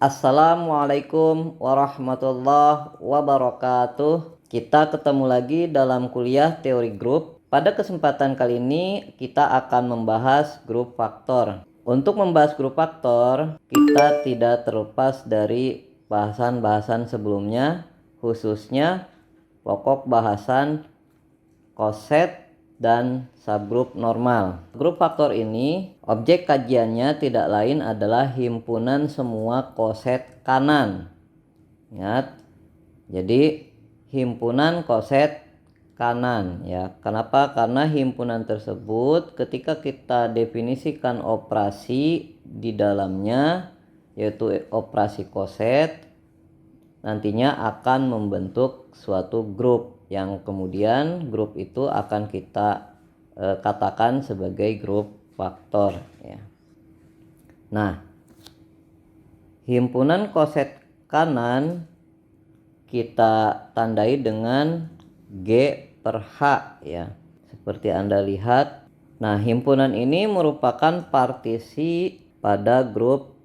Assalamualaikum warahmatullahi wabarakatuh. Kita ketemu lagi dalam kuliah teori grup. Pada kesempatan kali ini kita akan membahas grup faktor. Untuk membahas grup faktor, kita tidak terlepas dari bahasan-bahasan sebelumnya, khususnya pokok bahasan koset dan subgrup normal. Grup faktor ini objek kajiannya tidak lain adalah himpunan semua koset kanan. Ingat, jadi himpunan koset kanan ya. Kenapa? Karena himpunan tersebut ketika kita definisikan operasi di dalamnya, yaitu operasi koset, nantinya akan membentuk suatu grup yang kemudian grup itu akan kita katakan sebagai grup faktor ya. Nah, himpunan koset kanan kita tandai dengan G per H ya, seperti Anda lihat. Nah, himpunan ini merupakan partisi pada grup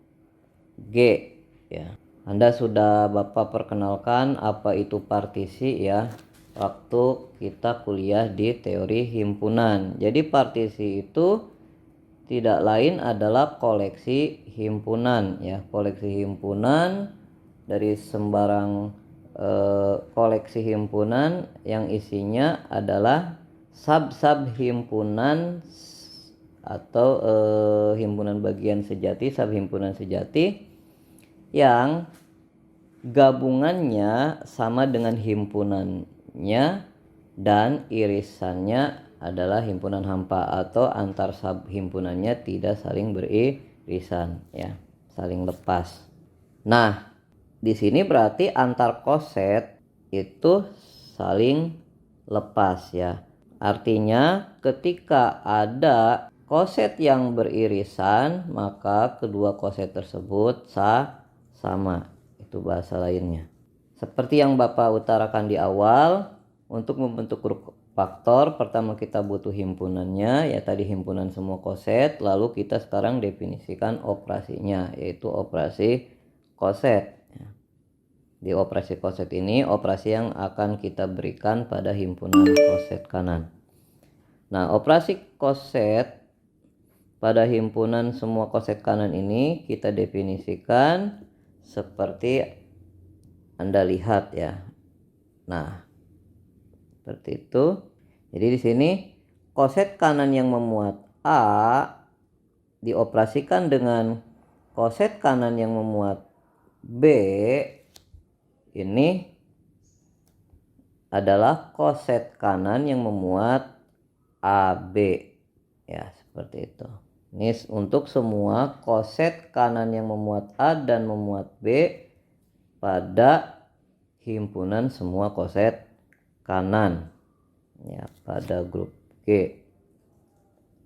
G ya. Anda sudah Bapak perkenalkan apa itu partisi ya, waktu kita kuliah di teori himpunan. Jadi partisi itu tidak lain adalah koleksi himpunan ya, koleksi himpunan dari sembarang koleksi himpunan yang isinya adalah sub-sub himpunan atau himpunan bagian sejati, sub himpunan sejati yang gabungannya sama dengan himpunannya dan irisannya adalah himpunan hampa, atau antar sub himpunannya tidak saling beririsan ya, saling lepas. Nah, di sini berarti antar koset itu saling lepas ya. Artinya ketika ada koset yang beririsan, maka kedua koset tersebut sama. Itu bahasa lainnya. Seperti yang Bapak utarakan di awal, untuk membentuk grup faktor pertama kita butuh himpunannya, ya tadi himpunan semua koset. Lalu kita sekarang definisikan operasinya, yaitu operasi koset. Di operasi koset ini operasi yang akan kita berikan pada himpunan koset kanan. Nah, operasi koset pada himpunan semua koset kanan ini kita definisikan seperti Anda lihat ya. Nah, seperti itu. Jadi di sini koset kanan yang memuat A dioperasikan dengan koset kanan yang memuat B. Ini adalah koset kanan yang memuat AB ya, seperti itu. Ini untuk semua koset kanan yang memuat A dan memuat B pada himpunan semua koset kanan ya, pada grup G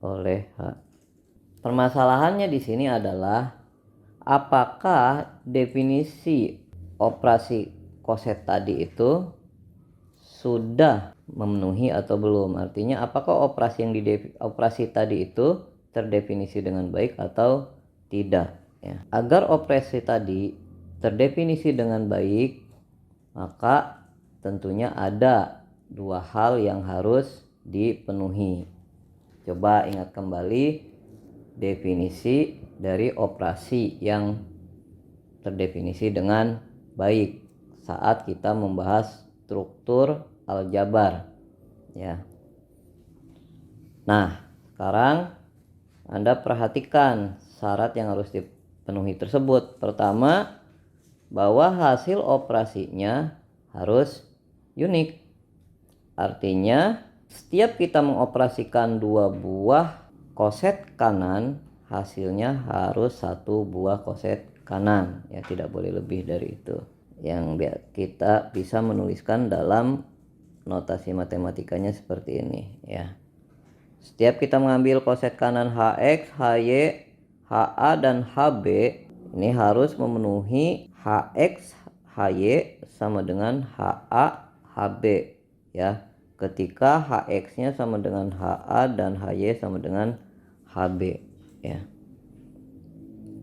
oleh H. Permasalahannya di sini adalah apakah definisi operasi koset tadi itu sudah memenuhi atau belum. Artinya apakah operasi yang operasi tadi itu terdefinisi dengan baik atau tidak ya. Agar operasi tadi terdefinisi dengan baik, maka tentunya ada dua hal yang harus dipenuhi. Coba ingat kembali definisi dari operasi yang terdefinisi dengan baik saat kita membahas struktur aljabar ya. Nah, sekarang Anda perhatikan syarat yang harus dipenuhi tersebut. Pertama, bahwa hasil operasinya harus unik. Artinya setiap kita mengoperasikan dua buah koset kanan, hasilnya harus satu buah koset kanan ya, tidak boleh lebih dari itu. Yang kita bisa menuliskan dalam notasi matematikanya seperti ini ya. Setiap kita mengambil koset kanan HX, HY, HA dan HB, ini harus memenuhi HX, HY sama dengan HA, HB ya. Ketika HX-nya sama dengan HA dan HY sama dengan HB ya.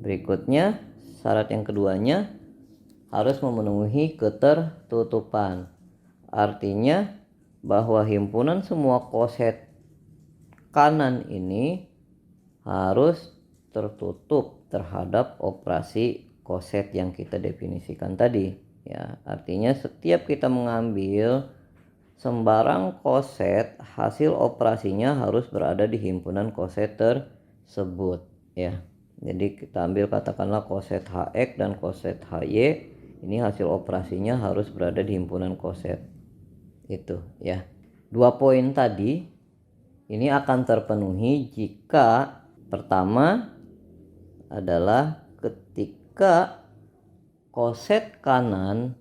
Berikutnya syarat yang keduanya harus memenuhi ketertutupan. Artinya bahwa himpunan semua koset kanan ini harus tertutup terhadap operasi koset yang kita definisikan tadi. Ya, artinya setiap kita mengambil sembarang koset, hasil operasinya harus berada di himpunan koset tersebut. Ya, jadi kita ambil katakanlah koset HX dan koset HY. Ini hasil operasinya harus berada di himpunan koset itu ya. 2 poin tadi ini akan terpenuhi jika pertama adalah ketika koset kanan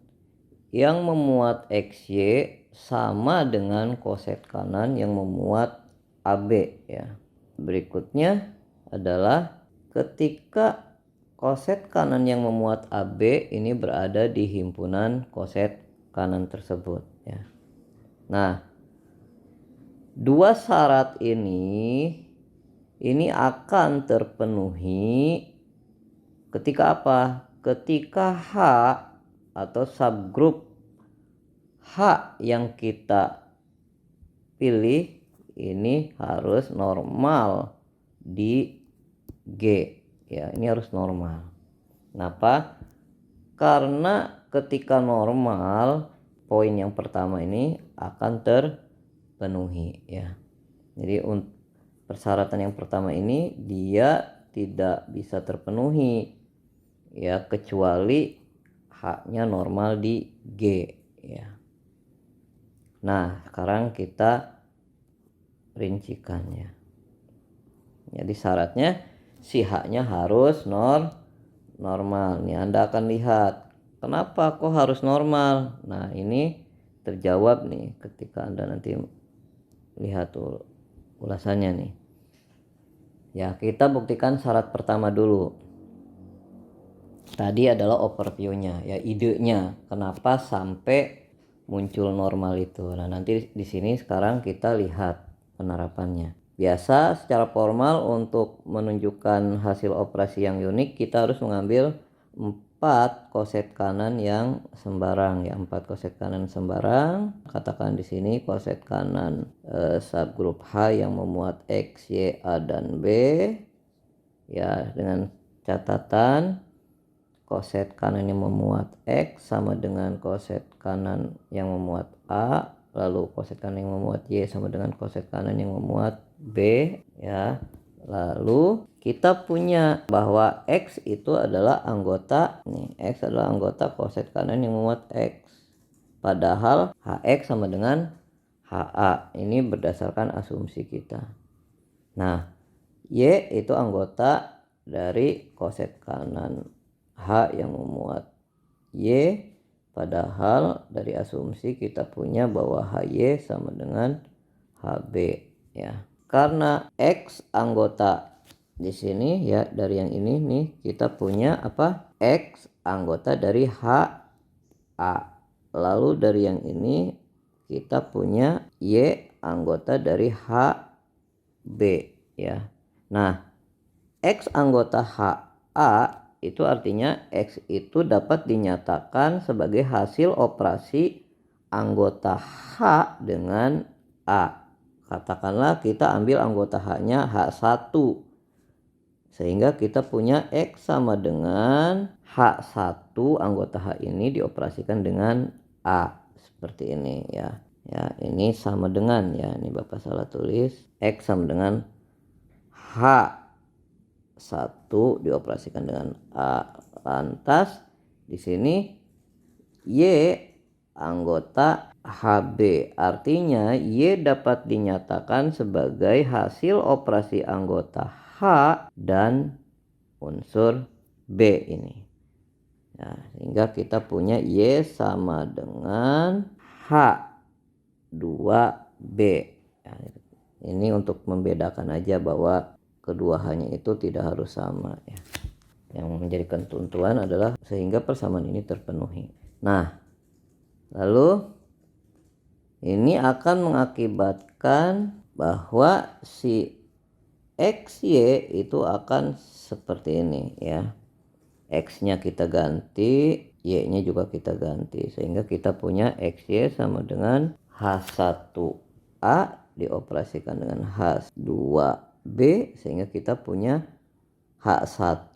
yang memuat XY sama dengan koset kanan yang memuat AB ya. Berikutnya adalah ketika koset kanan yang memuat AB ini berada di himpunan koset kanan tersebut ya. Nah, 2 syarat ini akan terpenuhi ketika apa? Ketika H atau subgrup H yang kita pilih ini harus normal di G. Ya, ini harus normal. Kenapa? Karena ketika normal, poin yang pertama ini akan terpenuhi ya. Jadi persyaratan yang pertama ini dia tidak bisa terpenuhi ya kecuali H-nya normal di G ya. Nah, sekarang kita rincikannya. Jadi syaratnya si H-nya harus normal. Nih Anda akan lihat kenapa kok harus normal. Nah, ini terjawab nih ketika Anda nanti lihat tuh ulasannya nih. Ya, kita buktikan syarat pertama dulu. Tadi adalah overview-nya, ya idenya kenapa sampai muncul normal itu. Nah, nanti di sini sekarang kita lihat penerapannya. Biasa secara formal untuk menunjukkan hasil operasi yang unik kita harus mengambil 4 koset kanan yang sembarang ya, 4 koset kanan sembarang. Katakan di sini koset kanan subgrup H yang memuat X, Y, A dan B. Ya, dengan catatan koset kanan yang memuat X sama dengan koset kanan yang memuat A, lalu koset kanan yang memuat Y sama dengan koset kanan yang memuat B ya. Lalu kita punya bahwa X itu adalah anggota nih, X adalah anggota koset kanan yang memuat X. Padahal HX sama dengan HA. Ini berdasarkan asumsi kita. Nah, Y itu anggota dari koset kanan H yang memuat Y, padahal dari asumsi kita punya bahwa HY sama dengan HB ya. Karena X anggota di sini ya, dari yang ini nih kita punya apa? X anggota dari HA. Lalu dari yang ini kita punya Y anggota dari HB ya. Nah, X anggota HA itu artinya X itu dapat dinyatakan sebagai hasil operasi anggota H dengan A. Katakanlah kita ambil anggota H-nya H1. Sehingga kita punya X sama dengan H1, anggota H ini dioperasikan dengan A. Seperti ini ya. Ya, ini sama dengan ya, ini Bapak salah tulis. X sama dengan H1 dioperasikan dengan A. Lantas di sini Y anggota HB. Artinya Y dapat dinyatakan sebagai hasil operasi anggota H dan unsur B ini. Nah, sehingga kita punya Y sama dengan H2B. Nah, ini untuk membedakan aja bahwa kedua H-nya itu tidak harus sama ya. Yang menjadi ketentuan adalah sehingga persamaan ini terpenuhi. Nah, lalu ini akan mengakibatkan bahwa si XY itu akan seperti ini ya. X-nya kita ganti, Y-nya juga kita ganti. Sehingga kita punya XY sama dengan H1A dioperasikan dengan H2B. Sehingga kita punya H1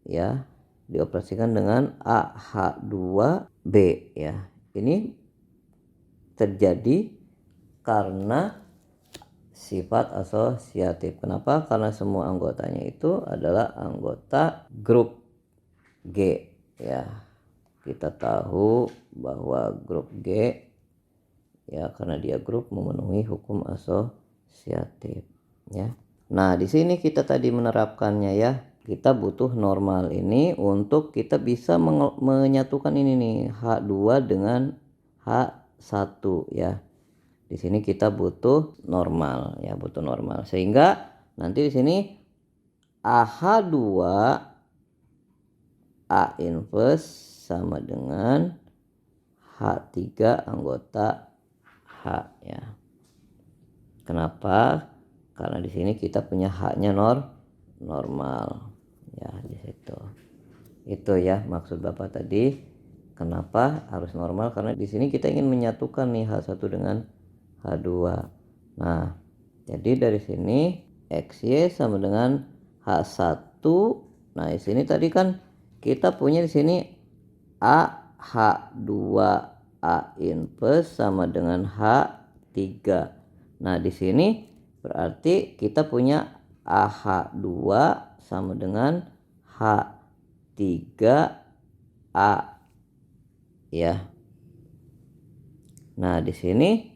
ya dioperasikan dengan AH2B ya. Ini terjadi karena sifat asosiatif. Kenapa? Karena semua anggotanya itu adalah anggota grup G ya. Kita tahu bahwa grup G ya karena dia grup memenuhi hukum asosiatif ya. Nah, di sini kita tadi menerapkannya ya. Kita butuh normal ini untuk kita bisa menyatukan ini nih H2 dengan H1 ya. Di sini kita butuh normal ya, butuh normal. Sehingga nanti di sini AH2 A inverse sama dengan H3 anggota H ya. Kenapa? Karena di sini kita punya H-nya normal ya di situ. Itu ya maksud Bapak tadi. Kenapa harus normal? Karena di sini kita ingin menyatukan nih H1 dengan H2. Nah, jadi dari sini XY sama dengan H1. Nah, di sini tadi kan kita punya di sini AH2A inverse sama dengan H3. Nah, di sini berarti kita punya AH2 sama dengan H3A ya. Nah, di sini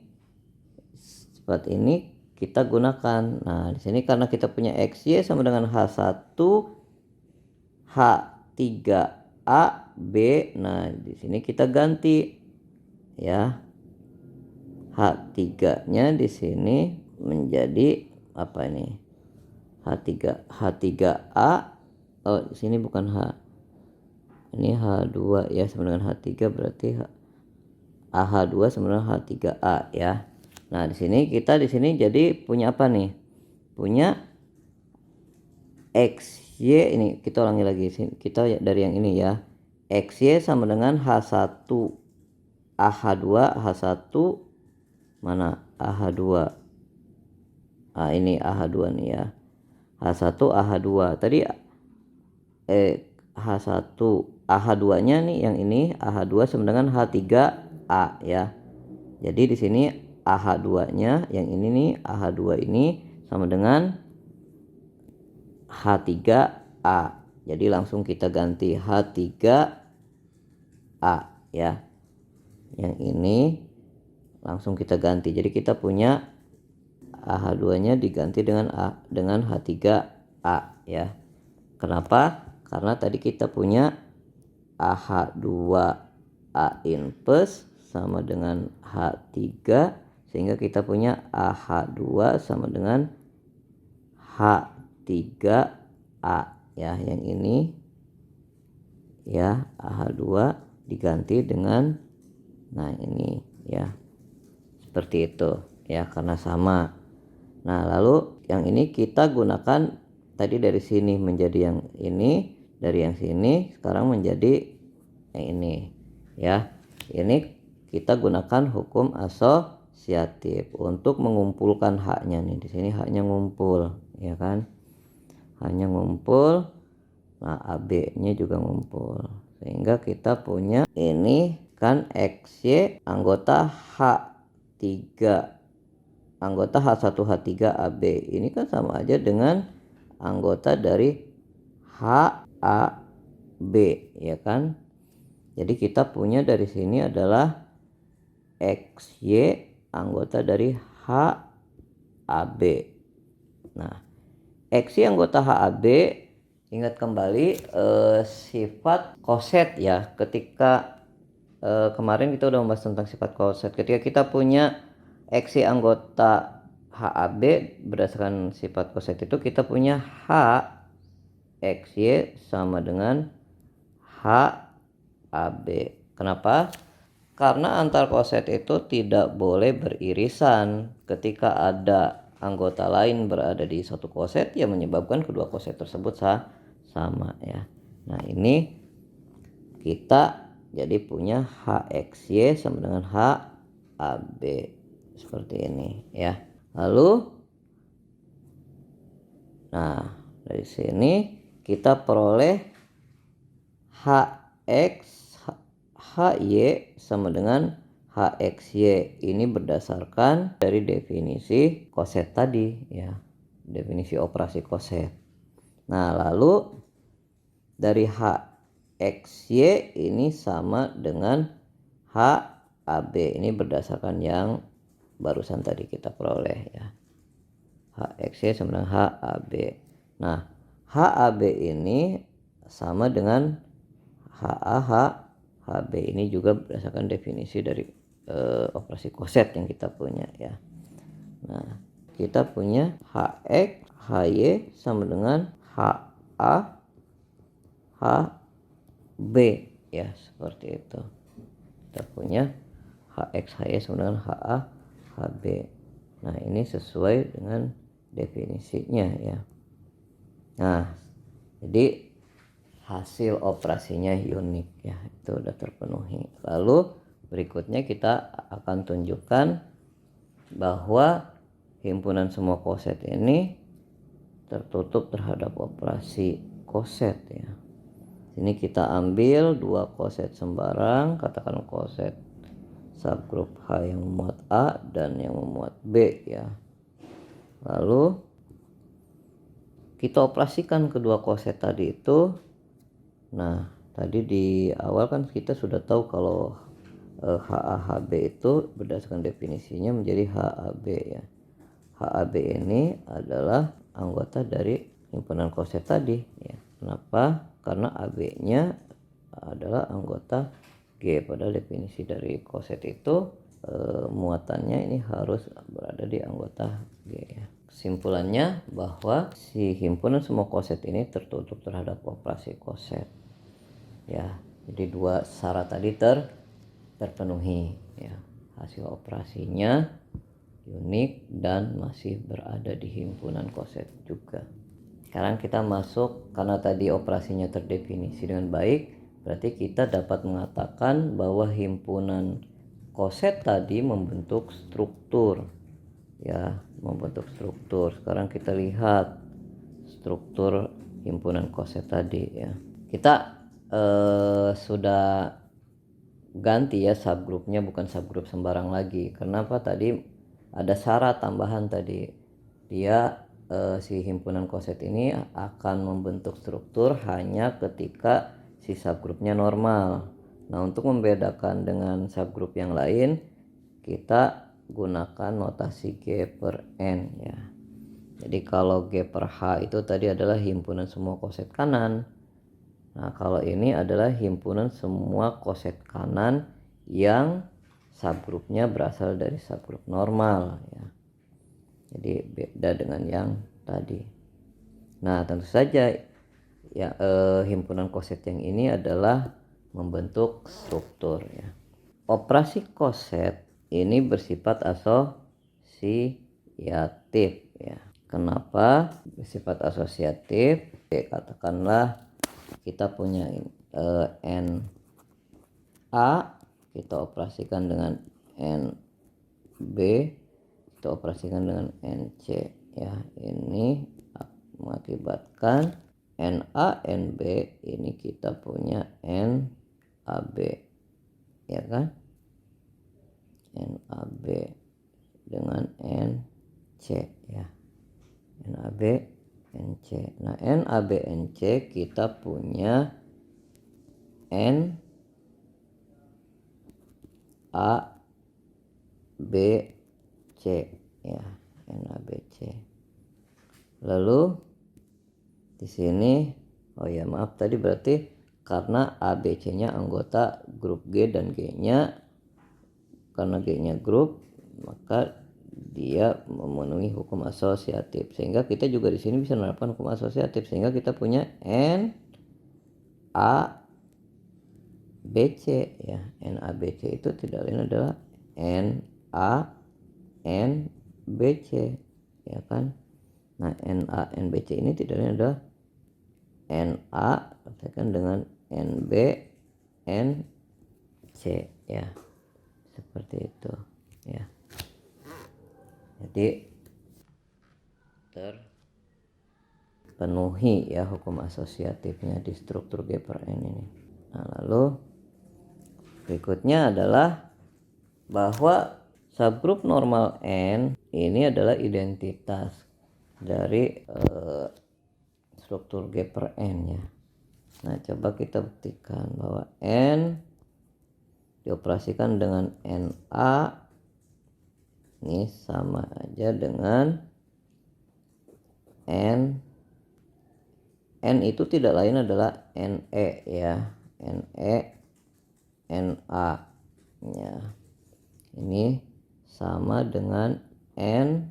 sifat ini kita gunakan. Nah, di sini karena kita punya XY sama dengan H1 H3AB. Nah, di sini kita ganti ya. H3-nya di sini menjadi apa ini? H3A. Oh, di sini bukan H. Ini H2 ya sama dengan H3 berarti AH2 sama dengan H3A ya. Nah, di sini kita jadi punya apa nih? Punya XY ini kita ulangi lagi kita dari yang ini ya. XY sama dengan H1 AH2 H1 mana AH2. Ini AH2 nih ya. H1 AH2. Tadi H1 AH2-nya nih yang ini AH2 sama dengan H3A ya. Jadi di sini AH2-nya yang ini nih AH2 ini sama dengan H3A. Jadi langsung kita ganti H3A ya. Yang ini langsung kita ganti. Jadi kita punya AH2-nya diganti dengan H3A ya. Kenapa? Karena tadi kita punya AH2A inverse sama dengan H3 sehingga kita punya AH2 sama dengan H3A ya. Yang ini ya AH2 diganti dengan nah ini ya. Seperti itu ya karena sama. Nah, lalu yang ini kita gunakan tadi dari sini menjadi yang ini, dari yang sini sekarang menjadi yang ini ya. Ini kita gunakan hukum asosiatif untuk mengumpulkan haknya nih. Di sini haknya ngumpul ya kan. Haknya ngumpul. Nah, AB-nya juga ngumpul. Sehingga kita punya ini kan XY anggota H3 anggota H1 H3AB ini kan sama aja dengan anggota dari HAB ya kan. Jadi kita punya dari sini adalah XY anggota dari HAB. Nah, XY anggota HAB ingat kembali sifat koset ya. Ketika kemarin kita udah membahas tentang sifat koset. Ketika kita punya XY anggota HAB berdasarkan sifat koset itu kita punya H XY sama dengan HAB. Kenapa? Karena antar koset itu tidak boleh beririsan. Ketika ada anggota lain berada di suatu koset ya menyebabkan kedua koset tersebut sama ya. Nah ini kita jadi punya HXY sama dengan HAB seperti ini ya. Lalu nah dari sini kita peroleh HX HY sama dengan HXY. Ini berdasarkan dari definisi koset tadi ya, definisi operasi koset. Nah lalu dari HXY ini sama dengan HAB. Ini berdasarkan yang barusan tadi kita peroleh ya, HXY sama dengan HAB. Nah HAB ini sama dengan HB. Ini juga berdasarkan definisi dari operasi koset yang kita punya ya. Nah kita punya HX HY sama dengan HA HB ya, seperti itu. Kita punya HX HY sama dengan HA HB. Nah ini sesuai dengan definisinya ya. Nah jadi hasil operasinya unik ya, itu udah terpenuhi. Lalu berikutnya kita akan tunjukkan bahwa himpunan semua koset ini tertutup terhadap operasi koset ya. Ini kita ambil dua koset sembarang, katakan koset subgrup H yang memuat A dan yang memuat B ya. Lalu kita operasikan kedua koset tadi itu. Nah tadi di awal kan kita sudah tahu kalau HAHB itu berdasarkan definisinya menjadi HAB ya. HAB ini adalah anggota dari himpunan koset tadi ya. Kenapa? Karena AB-nya adalah anggota G. Pada definisi dari koset itu muatannya ini harus berada di anggota G ya. Kesimpulannya bahwa si himpunan semua koset ini tertutup terhadap operasi koset ya. Jadi dua syarat tadi terpenuhi ya. Hasil operasinya unik dan masih berada di himpunan koset juga. Sekarang kita masuk, karena tadi operasinya terdefinisi dengan baik, berarti kita dapat mengatakan bahwa himpunan koset tadi membentuk struktur ya, membentuk struktur. Sekarang kita lihat struktur himpunan koset tadi ya. Kita sudah ganti ya subgrupnya, bukan subgrup sembarang lagi. Kenapa? Tadi ada syarat tambahan tadi, dia si himpunan koset ini akan membentuk struktur hanya ketika si subgrupnya normal. Nah untuk membedakan dengan subgrup yang lain, kita gunakan notasi G per N ya. Jadi kalau G per H itu tadi adalah himpunan semua koset kanan. Nah kalau ini adalah himpunan semua koset kanan yang subgrupnya berasal dari subgrup normal ya. Jadi beda dengan yang tadi. Nah tentu saja ya himpunan koset yang ini adalah membentuk struktur ya. Operasi koset ini bersifat asosiatif ya. Kenapa bersifat asosiatif? Katakanlah kita punya NA, kita operasikan dengan NB, kita operasikan dengan NC ya. Ini mengakibatkan NA NB ini kita punya NAB ya kan, NAB dengan NC ya, NAB NC. Nah NAB NC kita punya N A B C ya, NABC. Lalu di sini oh ya maaf tadi berarti karena ABC-nya anggota grup G dan G-nya, karena G-nya grup maka dia memenuhi hukum asosiatif, sehingga kita juga di sini bisa menerapkan hukum asosiatif, sehingga kita punya N A B C ya. N A B C itu tidak lain adalah N A N B C ya kan. Nah N A N B C ini tidak lain adalah Na katakan dengan NB NC ya, seperti itu ya. Jadi terpenuhi ya hukum asosiatifnya di struktur G per N ini. Nah, lalu berikutnya adalah bahwa subgrup normal N ini adalah identitas dari struktur G per N ya. Nah, coba kita buktikan bahwa N dioperasikan dengan NA ini sama aja dengan N itu tidak lain adalah NE ya, NE NA ya. Ini sama dengan NEA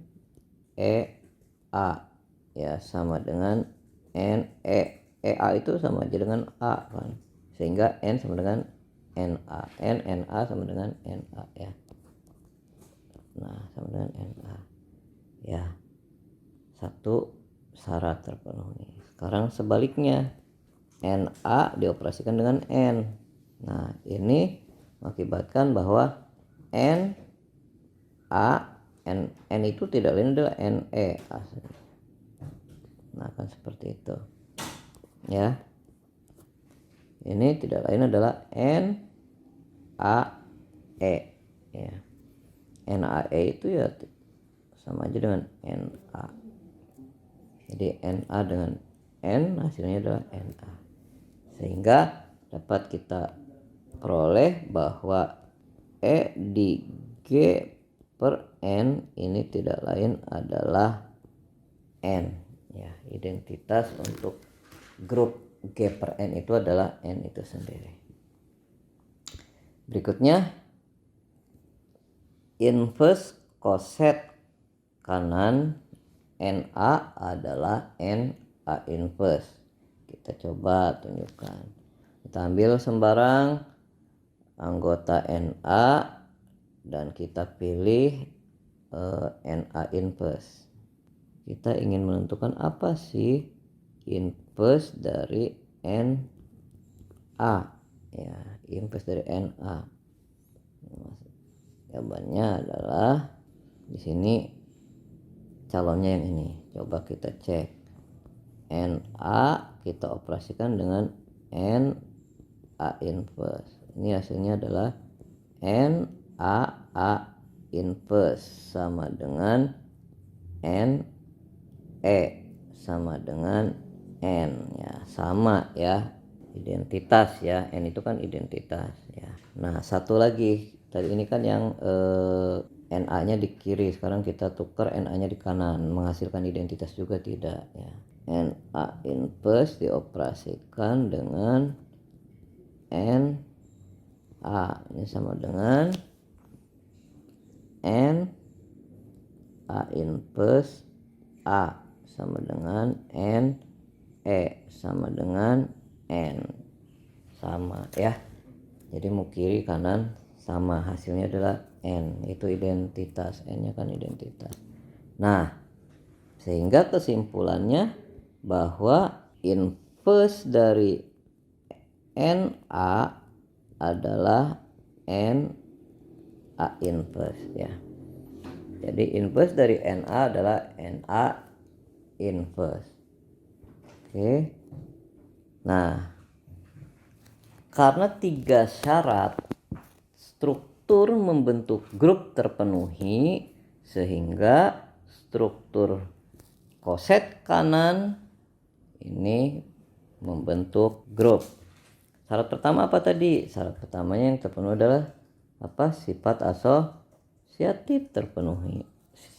ya, sama dengan NE. EA itu sama aja dengan A kan, sehingga N sama dengan NA, NA sama dengan NA ya. Nah, sama dengan NA ya, satu syarat terpenuhi. Sekarang sebaliknya, NA dioperasikan dengan N. Nah, ini mengakibatkan bahwa N itu tidak lain adalah NE asli. Nah, kan seperti itu ya. Ini tidak lain adalah NAE ya. NAE itu ya sama aja dengan NA. Jadi NA dengan N hasilnya adalah NA. Sehingga dapat kita peroleh bahwa E di G per N ini tidak lain adalah N ya. Identitas untuk grup G per N itu adalah N itu sendiri. Berikutnya, inverse koset kanan NA adalah NA inverse. Kita coba tunjukkan. Kita ambil sembarang anggota NA dan kita pilih NA inverse. Kita ingin menentukan apa sih inverse dari NA ya, inverse dari NA. Jawabannya adalah di sini calonnya yang ini. Coba kita cek. NA kita operasikan dengan NA inverse. Ini hasilnya adalah NAA inverse sama dengan NE sama dengan N ya, sama ya, identitas ya. N itu kan identitas ya. Nah, satu lagi tadi ini kan yang NA nya di kiri, sekarang kita tukar NA nya di kanan, menghasilkan identitas juga tidak ya. NA inverse dioperasikan dengan NA ini sama dengan NA inverse A sama dengan NE sama dengan N, sama ya. Jadi mau kiri kanan sama, hasilnya adalah N, itu identitas. N nya kan identitas. Nah, sehingga kesimpulannya bahwa inverse dari NA adalah NA inverse ya. Jadi inverse dari NA adalah NA inverse. Oke. Nah, karena 3 syarat struktur membentuk grup terpenuhi, sehingga struktur koset kanan ini membentuk grup. Syarat pertama apa tadi? Syarat pertamanya yang terpenuhi adalah apa? Sifat asosiatif terpenuhi.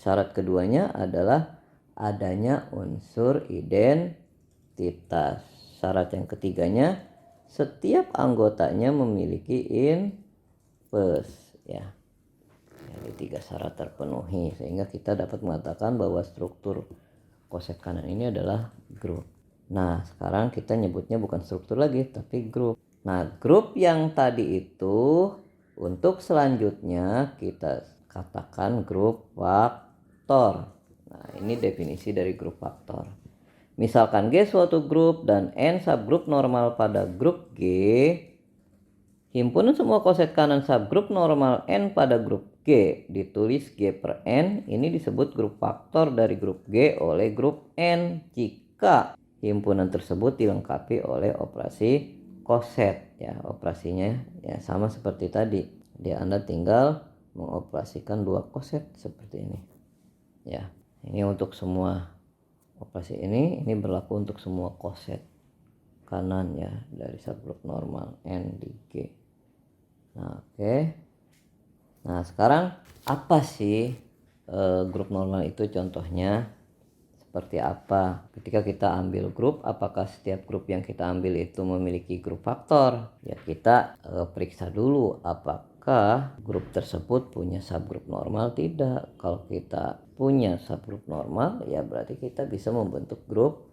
Syarat keduanya adalah adanya unsur identitas. Syarat yang ketiganya, setiap anggotanya memiliki inverse ya. Jadi 3 syarat terpenuhi, sehingga kita dapat mengatakan bahwa struktur koset kanan ini adalah grup. Nah, sekarang kita nyebutnya bukan struktur lagi, tapi grup. Nah, grup yang tadi itu untuk selanjutnya kita katakan grup faktor. Nah, ini definisi dari grup faktor. Misalkan G suatu grup dan N subgrup normal pada grup G, himpunan semua koset kanan subgrup normal N pada grup G ditulis G per N, ini disebut grup faktor dari grup G oleh grup N jika himpunan tersebut dilengkapi oleh operasi koset. Ya, operasinya ya sama seperti tadi. Dia Anda tinggal mengoperasikan dua koset seperti ini. Ya, ini untuk semua operasi ini berlaku untuk semua koset kanan ya dari subgrup normal N di G. Nah, oke. Nah, sekarang apa sih grup normal itu contohnya seperti apa? Ketika kita ambil grup, apakah setiap grup yang kita ambil itu memiliki grup faktor? Ya, kita periksa dulu apakah grup tersebut punya subgrup normal tidak. Kalau kita punya subgrup normal, ya berarti kita bisa membentuk grup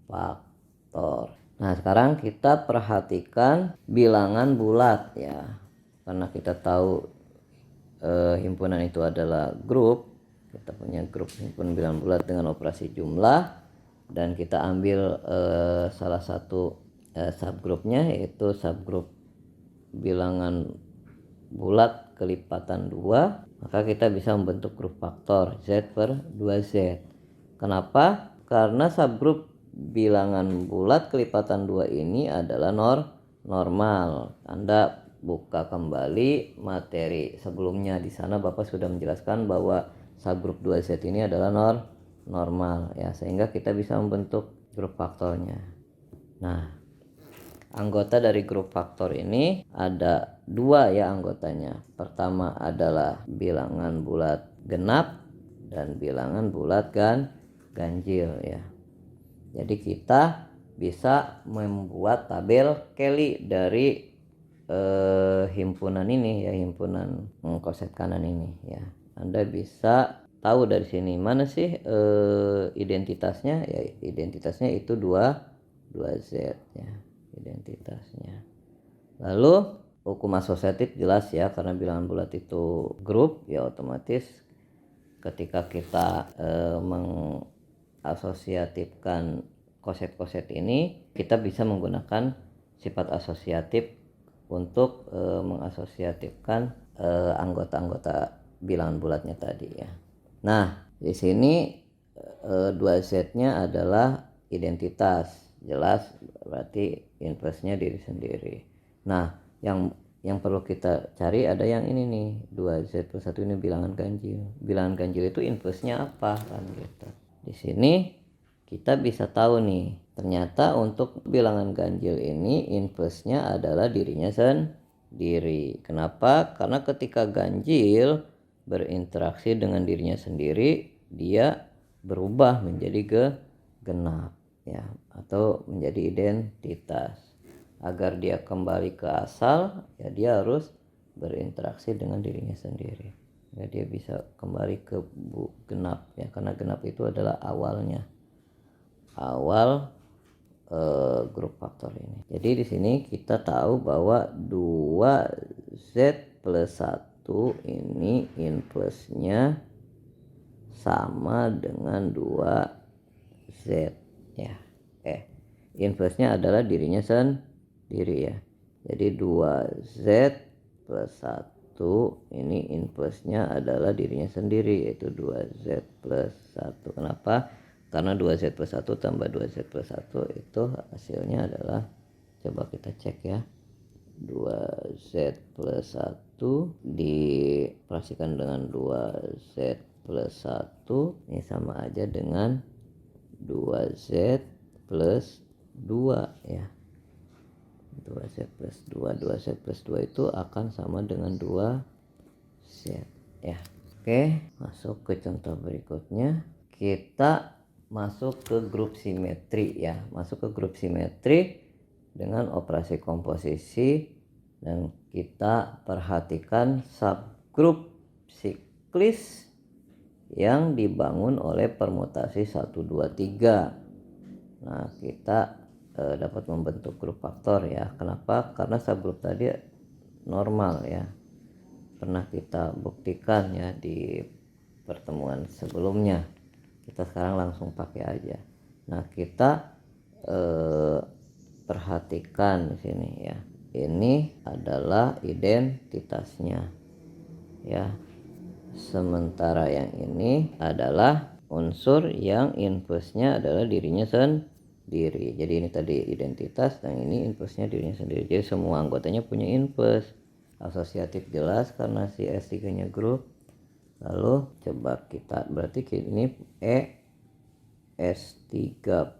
faktor. Nah, sekarang kita perhatikan bilangan bulat ya. Karena kita tahu himpunan itu adalah grup, kita punya grup himpunan bilangan bulat dengan operasi jumlah, dan kita ambil salah satu subgrupnya, yaitu subgrup bilangan bulat kelipatan 2, maka kita bisa membentuk grup faktor Z per 2Z. Kenapa? Karena subgrup bilangan bulat kelipatan 2 ini adalah normal. Anda buka kembali materi sebelumnya, di sana Bapak sudah menjelaskan bahwa subgrup 2Z ini adalah normal ya, sehingga kita bisa membentuk grup faktornya. Nah, anggota dari grup faktor ini ada dua ya anggotanya. Pertama adalah bilangan bulat genap dan bilangan bulat ganjil ya. Jadi kita bisa membuat tabel Kelly dari himpunan ini ya, himpunan koset kanan ini ya. Anda bisa tahu dari sini mana sih identitasnya ya, identitasnya itu 2Z ya, identitasnya. Lalu hukum asosiatif jelas ya, karena bilangan bulat itu grup ya, otomatis ketika kita mengasosiatifkan koset-koset ini, kita bisa menggunakan sifat asosiatif untuk mengasosiatifkan anggota-anggota bilangan bulatnya tadi ya. Nah, di sini 2Z-nya adalah identitas, jelas berarti inverse-nya diri sendiri. Nah, yang perlu kita cari ada yang ini nih, 2Z plus 1 ini bilangan ganjil. Bilangan ganjil itu inverse-nya apa kan gitu. Di sini kita bisa tahu nih, ternyata untuk bilangan ganjil ini inverse-nya adalah dirinya sendiri. Kenapa? Karena ketika ganjil berinteraksi dengan dirinya sendiri, dia berubah menjadi genap ya, atau menjadi identitas. Agar dia kembali ke asal ya, dia harus berinteraksi dengan dirinya sendiri ya, dia bisa kembali ke genap ya, karena genap itu adalah awal grup faktor ini. Jadi di sini kita tahu bahwa 2Z plus 1 ini inverse-nya sama dengan 2Z ya. Inverse-nya adalah dirinya sendiri ya. Jadi 2Z plus 1 ini inverse-nya adalah dirinya sendiri, yaitu 2Z plus 1. Kenapa? Karena 2Z plus 1 tambah 2Z plus 1 itu hasilnya adalah, coba kita cek ya, 2Z plus 1 dioperasikan dengan 2Z plus 1 ini sama aja dengan 2Z plus 2 ya. 2Z plus 2, 2Z plus 2 itu akan sama dengan 2Z ya. Oke, masuk ke contoh berikutnya. Kita masuk ke grup simetri ya, masuk ke grup simetri dengan operasi komposisi, dan kita perhatikan subgrup siklis yang dibangun oleh permutasi 1, 2, 3. Nah, kita dapat membentuk grup faktor ya. Kenapa? Karena subgrup tadi normal ya, pernah kita buktikan ya di pertemuan sebelumnya. Kita sekarang langsung pakai aja. Nah, kita perhatikan di sini ya. Ini adalah identitasnya ya. Sementara yang ini adalah unsur yang infusnya adalah dirinya sendiri. Jadi ini tadi identitas dan ini infusnya dirinya sendiri. Jadi semua anggotanya punya infus. Asosiatif jelas karena si S3-nya grup. Lalu coba kita berarti ini S3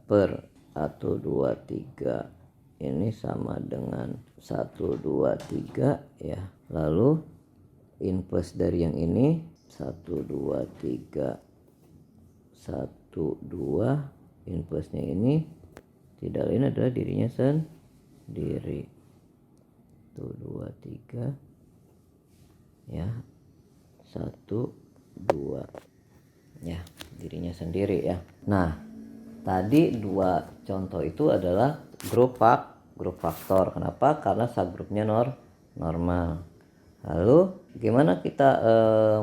per 123 ini sama dengan 123 ya. Lalu infus dari yang ini 123 12 infusnya ini tidak lain adalah dirinya sendiri. 123 ya, 1 2 ya, dirinya sendiri ya. Nah, tadi dua contoh itu adalah grup faktor. Kenapa? Karena subgrupnya normal. Lalu gimana kita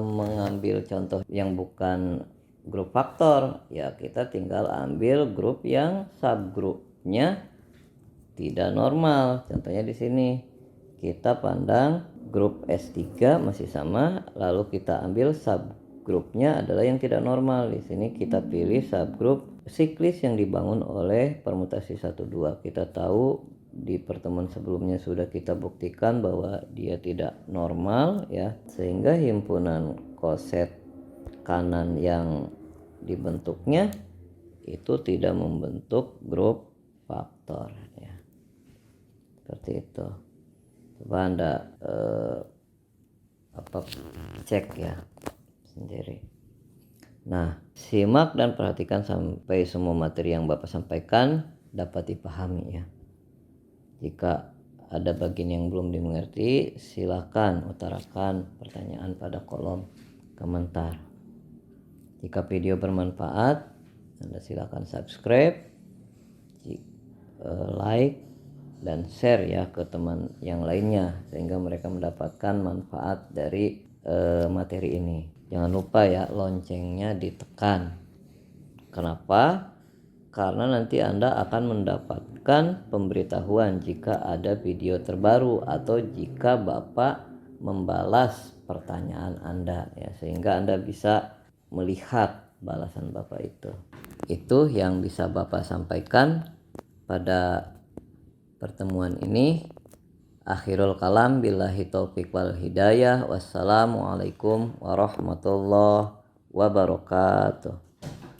mengambil contoh yang bukan grup faktor? Ya, kita tinggal ambil grup yang subgrupnya tidak normal. Contohnya di sini kita pandang grup S3 masih sama, lalu kita ambil subgrupnya adalah yang tidak normal. Di sini kita pilih subgrup siklis yang dibangun oleh permutasi 1-2. Kita tahu di pertemuan sebelumnya sudah kita buktikan bahwa dia tidak normal ya, sehingga himpunan koset kanan yang dibentuknya itu tidak membentuk grup faktor ya. Seperti itu. Coba Anda cek ya sendiri. Nah, simak dan perhatikan sampai semua materi yang Bapak sampaikan dapat dipahami ya. Jika ada bagian yang belum dimengerti, silakan utarakan pertanyaan pada kolom komentar. Jika video bermanfaat, Anda silakan subscribe, like, dan share ya ke teman yang lainnya sehingga mereka mendapatkan manfaat dari materi ini. Jangan lupa ya, loncengnya ditekan. Kenapa? Karena nanti Anda akan mendapatkan pemberitahuan jika ada video terbaru atau jika Bapak membalas pertanyaan Anda ya, sehingga Anda bisa melihat balasan Bapak itu. Itu yang bisa Bapak sampaikan pada pertemuan ini. Akhirul kalam, billahi taufiq wal hidayah. Wassalamualaikum warahmatullahi wabarakatuh.